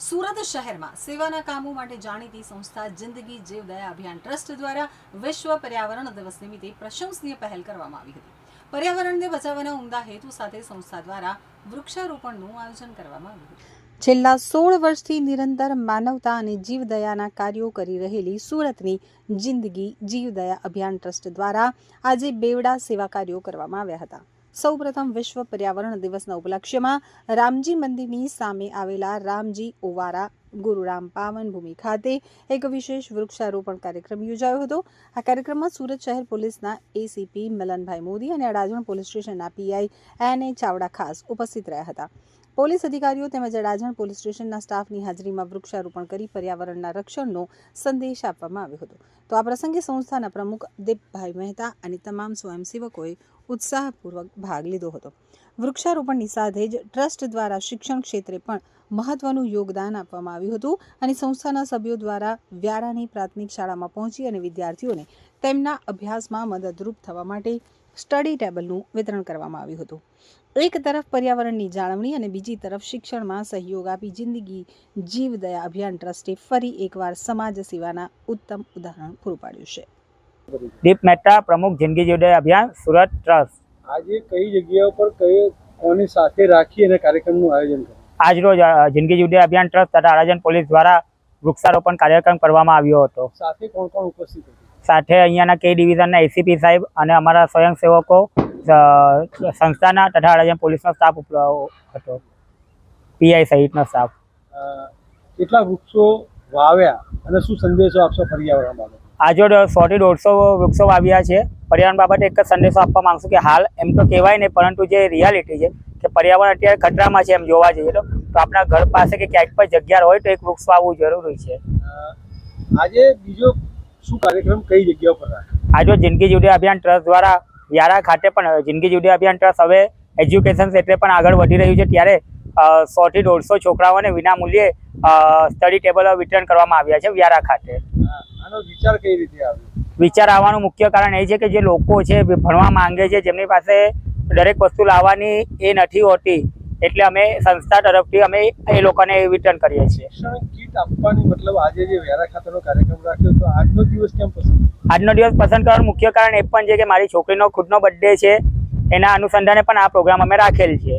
સુરત શહેરમાં સેવાના કામો માટે જાણીતી સંસ્થા જિંદગી જીવદયા અભિયાન ટ્રસ્ટ દ્વારા વિશ્વ પર્યાવરણ દિવસ નિમિત્તે પ્રશંસનીય પહેલ કરવામાં આવી હતી। પર્યાવરણને બચાવવાના ઉમદા હેતુ સાથે સંસ્થા દ્વારા વૃક્ષારોપણનું આયોજન કરવામાં આવ્યું હતું। છેલ્લા 16 વર્ષથી નિરંતર માનવતા અને જીવદયાના કાર્યો કરી રહેલી સુરતની જિંદગી જીવદયા અભિયાન ટ્રસ્ટ દ્વારા આજે બેવડા સેવા કાર્યો કરવામાં આવ્યા હતા। સૌપ્રથમ વિશ્વ પર્યાવરણ દિવસના ઉપલક્ષ્યમાં રામજી મંદિરની સામે આવેલા રામજી ઓવારા ગુરુરામ પાવન ભૂમિ ખાતે એક વિશેષ વૃક્ષારોપણ કાર્યક્રમ યોજાયો હતો। આ કાર્યક્રમમાં સુરત શહેર પોલીસના એસીપી મિલનભાઈ મોદી અને અડાજણ પોલીસ સ્ટેશનના પીઆઈ એન.એ. ચાવડા ખાસ ઉપસ્થિત રહ્યા હતા। પોલીસ અધિકારીઓ તેમજ અડાજણ પોલીસ સ્ટેશનના સ્ટાફની હાજરીમાં વૃક્ષારોપણ કરી પર્યાવરણના રક્ષણનો સંદેશ આપવામાં આવ્યો હતો। તો આ પ્રસંગે સંસ્થાના પ્રમુખ દીપભાઈ મહેતા અને તમામ સ્વયંસેવકોએ ઉત્સાહપૂર્વક ભાગ લીધો હતો। વૃક્ષારોપણની સાથે જ ટ્રસ્ટ દ્વારા શિક્ષણ ક્ષેત્રે પણ મહત્વનું યોગદાન આપવામાં આવ્યું હતું અને સંસ્થાના સભ્યો દ્વારા વ્યારાની પ્રાથમિક શાળામાં પહોંચી અને વિદ્યાર્થીઓને તેમના અભ્યાસમાં મદદરૂપ થવા માટે સ્ટડી ટેબલનું વિતરણ કરવામાં આવ્યું હતું। એક તરફ પર્યાવરણની જાળવણી અને બીજી તરફ શિક્ષણમાં સહયોગ આપી જિંદગી જીવદયા અભિયાન ટ્રસ્ટે ફરી એકવાર સમાજ સેવાના ઉત્તમ ઉદાહરણ પૂરું પાડ્યું છે। દીપ મહેતા, પ્રમુખ જિંદગી જીવદયા અભિયાન સુરત ટ્રસ્ટ। આજે કઈ જગ્યાઓ પર કોની સાથે રાખી અને કાર્યક્રમનું આયોજન કર્યું? આજરોજ જિંદગી જીવદયા અભિયાન ટ્રસ્ટ તથા અડાજણ પોલીસ દ્વારા વૃક્ષારોપણ કાર્યક્રમ કરવામાં આવ્યો હતો। સાથે કોણ કોણ ઉપસ્થિત હતું? સાથે અહીંયાના કે ડિવિઝનના એસીપી સાહેબ અને અમારા સ્વયંસેવકો, સંસ્થાના તથા અડાજણ પોલીસનો સ્ટાફ હતો, પીઆઈ સહિતનો સ્ટાફ। કેટલા વૃક્ષો વાવ્યા અને શું સંદેશો આપશો પર્યાવરણ બાબતે? આજે 100 થી 150 વૃક્ષો વાવ્યા છે। પર્યાવરણ બાબતે એક જ સંદેશો આપવા માંગશું કે હાલ એમ તો કહેવાય નહીં, પરંતુ જે રિયાલિટી છે કે પર્યાવરણ અત્યારે ખતરામાં છે એમ જોવા જઈએ તો આપણા ઘર પાસે કે ક્યાંક પણ જગ્યા હોય તો એક વૃક્ષ વાવવું જરૂરી છે। આજે બીજો શું કાર્યક્રમ કઈ જગ્યાઓ પર રાખ્યો? આજે જિંદગી જીવદયા અભિયાન ટ્રસ્ટ દ્વારા વ્યારા ખાતે પણ જિંદગી જીવદયા અભિયાન ટ્રસ્ટ હવે એજ્યુકેશન ક્ષેત્રે પણ આગળ વધી રહ્યું છે, ત્યારે 100 થી 150 છોકરાઓને વિના મૂલ્યે સ્ટડી ટેબલ વિતરણ કરવામાં આવ્યા છે વ્યારા ખાતે। આનો વિચાર કઈ રીતે આવ્યો? વિચાર આવવાનું મુખ્ય કારણ એ છે કે જે લોકો છે ભણવા માંગે છે, જેમની પાસે દરેક વસ્તુ લાવવાની એ નથી હોતી, એટલે અમે સંસ્થા તરફથી અમે એ લોકોને વિતરણ કરીએ છીએ। શિક્ષણ કીટ આપવાની મતલબ આજે જે વ્યારા ખાતેનો કાર્યક્રમ રાખ્યો તો આજનો દિવસ કેમ પસંદ? આજનો દિવસ પસંદ કરવાનું મુખ્ય કારણ એ પણ છે કે મારી છોકરીનો ખુદનો બર્થડે છે, એના અનુસંધાને પણ આ પ્રોગ્રામ અમે રાખેલ છે।